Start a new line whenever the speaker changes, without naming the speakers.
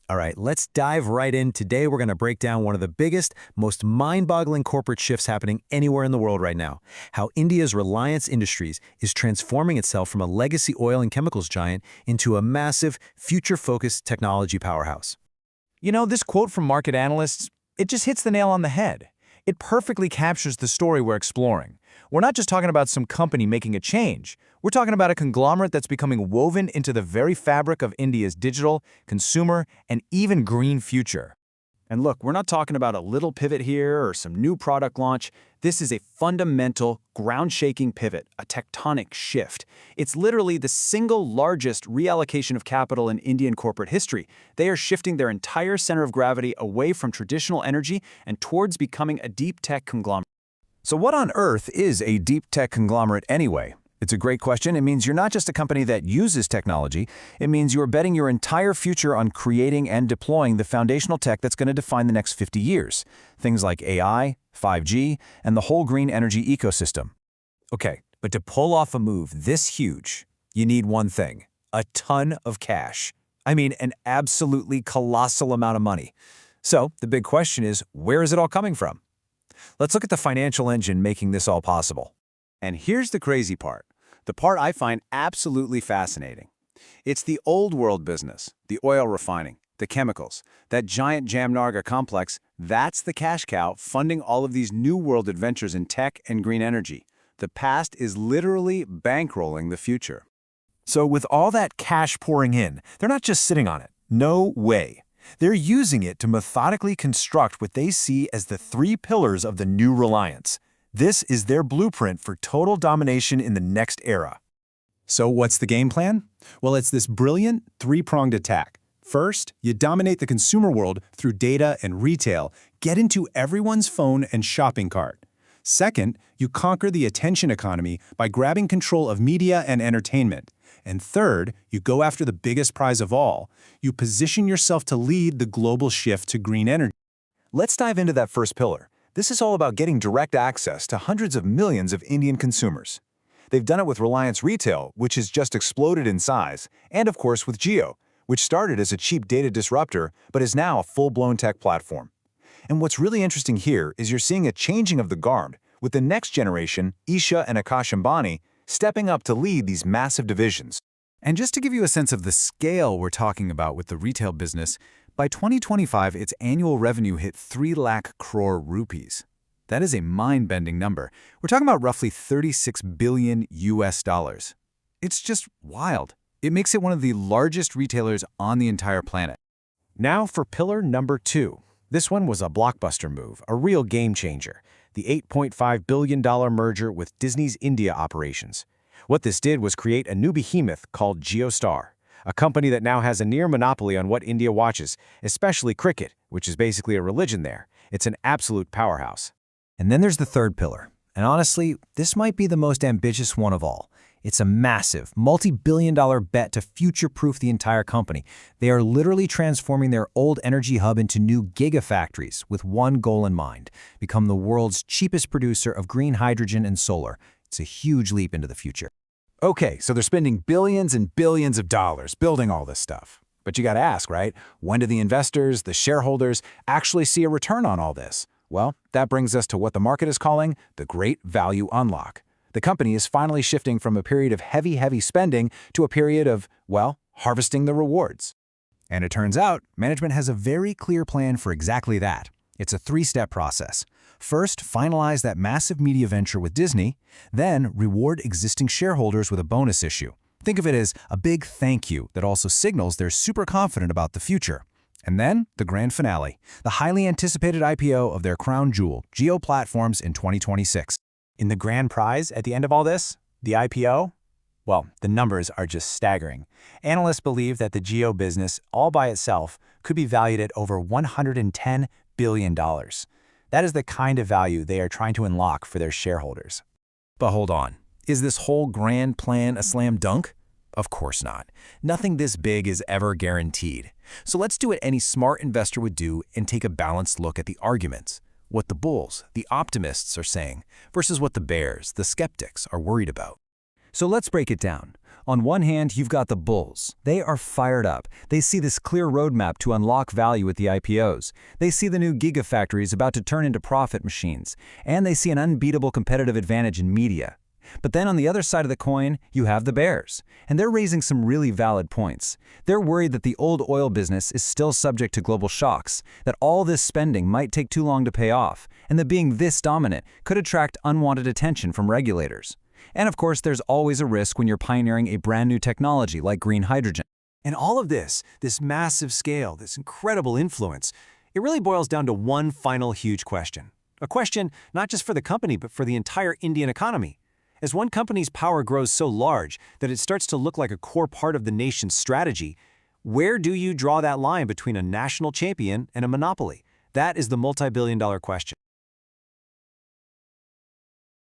All right, let's dive right in. Today, we're going to break down one of the biggest, most mind-boggling corporate shifts happening anywhere in the world right now. How India's Reliance Industries is transforming itself from a legacy oil and chemicals giant into a massive, future-focused technology powerhouse.
You know, this quote from market analysts, it just hits the nail on the head. It perfectly captures the story we're exploring. We're not just talking about some company making a change. We're talking about a conglomerate that's becoming woven into the very fabric of India's digital, consumer, and even green future. And look, we're not talking about a little pivot here or some new product launch. This is a fundamental, ground-shaking pivot, a tectonic shift. It's literally the single largest reallocation of capital in Indian corporate history. They are shifting their entire center of gravity away from traditional energy and towards becoming a deep tech conglomerate.
So what on earth is a deep tech conglomerate anyway? It's a great question. It means you're not just a company that uses technology. It means you're betting your entire future on creating and deploying the foundational tech that's going to define the next 50 years. Things like AI, 5G, and the whole green energy ecosystem.
Okay, but to pull off a move this huge, you need one thing: a ton of cash. I mean, an absolutely colossal amount of money. So the big question is, where is it all coming from? Let's look at the financial engine making this all possible. And here's the crazy part, the part I find absolutely fascinating. It's the old world business, the oil refining, the chemicals, that giant Jamnagar complex. That's the cash cow funding all of these new world adventures in tech and green energy. The past is literally bankrolling the future.
So with all that cash pouring in, they're not just sitting on it. No way. They're using it to methodically construct what they see as the three pillars of the new Reliance. This is their blueprint for total domination in the next era.
So what's the game plan? Well, it's this brilliant three-pronged attack. First, you dominate the consumer world through data and retail, get into everyone's phone and shopping cart. Second, you conquer the attention economy by grabbing control of media and entertainment. And third, you go after the biggest prize of all. You position yourself to lead the global shift to green energy.
Let's dive into that first pillar. This is all about getting direct access to hundreds of millions of Indian consumers. They've done it with Reliance Retail, which has just exploded in size, and of course with Jio, which started as a cheap data disruptor but is now a full-blown tech platform. And what's really interesting here is you're seeing a changing of the guard, with the next generation, Isha and Akash Ambani, stepping up to lead these massive divisions.
And just to give you a sense of the scale we're talking about with the retail business, by 2025, its annual revenue hit 3 lakh crore rupees. That is a mind-bending number. We're talking about roughly 36 billion US dollars. It's just wild. It makes it one of the largest retailers on the entire planet. Now for pillar number 2. This one was a blockbuster move, a real game changer. The $8.5 billion merger with Disney's India operations. What this did was create a new behemoth called JioStar, a company that now has a near monopoly on what India watches, especially cricket, which is basically a religion there. It's an absolute powerhouse.
And then there's the third pillar. And honestly, this might be the most ambitious one of all. It's a massive, multi-billion-dollar bet to future-proof the entire company. They are literally transforming their old energy hub into new gigafactories with one goal in mind: become the world's cheapest producer of green hydrogen and solar. It's a huge leap into the future.
Okay, so they're spending billions and billions of dollars building all this stuff. But you gotta ask, right? When do the investors, the shareholders, actually see a return on all this? Well, that brings us to what the market is calling the Great Value Unlock. The company is finally shifting from a period of heavy spending to a period of, well, harvesting the rewards. And it turns out, management has a very clear plan for exactly that. It's a 3-step process. First, finalize that massive media venture with Disney, then reward existing shareholders with a bonus issue. Think of it as a big thank you that also signals they're super confident about the future. And then, the grand finale, the highly anticipated IPO of their crown jewel, Jio Platforms, in 2026. In the grand prize at the end of all this, the IPO? Well, the numbers are just staggering. Analysts believe that the Jio business, all by itself, could be valued at over $110 billion. That is the kind of value they are trying to unlock for their shareholders.
But hold on. Is this whole grand plan a slam dunk? Of course not. Nothing this big is ever guaranteed. So let's do what any smart investor would do and take a balanced look at the arguments. What the bulls, the optimists, are saying versus what the bears, the skeptics, are worried about. So let's break it down. On one hand, you've got the bulls. They are fired up. They see this clear roadmap to unlock value with the IPOs. They see the new gigafactories about to turn into profit machines. And they see an unbeatable competitive advantage in media. But then on the other side of the coin, you have the bears. And they're raising some really valid points. They're worried that the old oil business is still subject to global shocks, that all this spending might take too long to pay off, and that being this dominant could attract unwanted attention from regulators. And of course, there's always a risk when you're pioneering a brand new technology like green hydrogen.
And all of this massive scale, this incredible influence, it really boils down to one final huge question. A question not just for the company, but for the entire Indian economy. As one company's power grows so large that it starts to look like a core part of the nation's strategy, where do you draw that line between a national champion and a monopoly? That is the multi-billion-dollar question.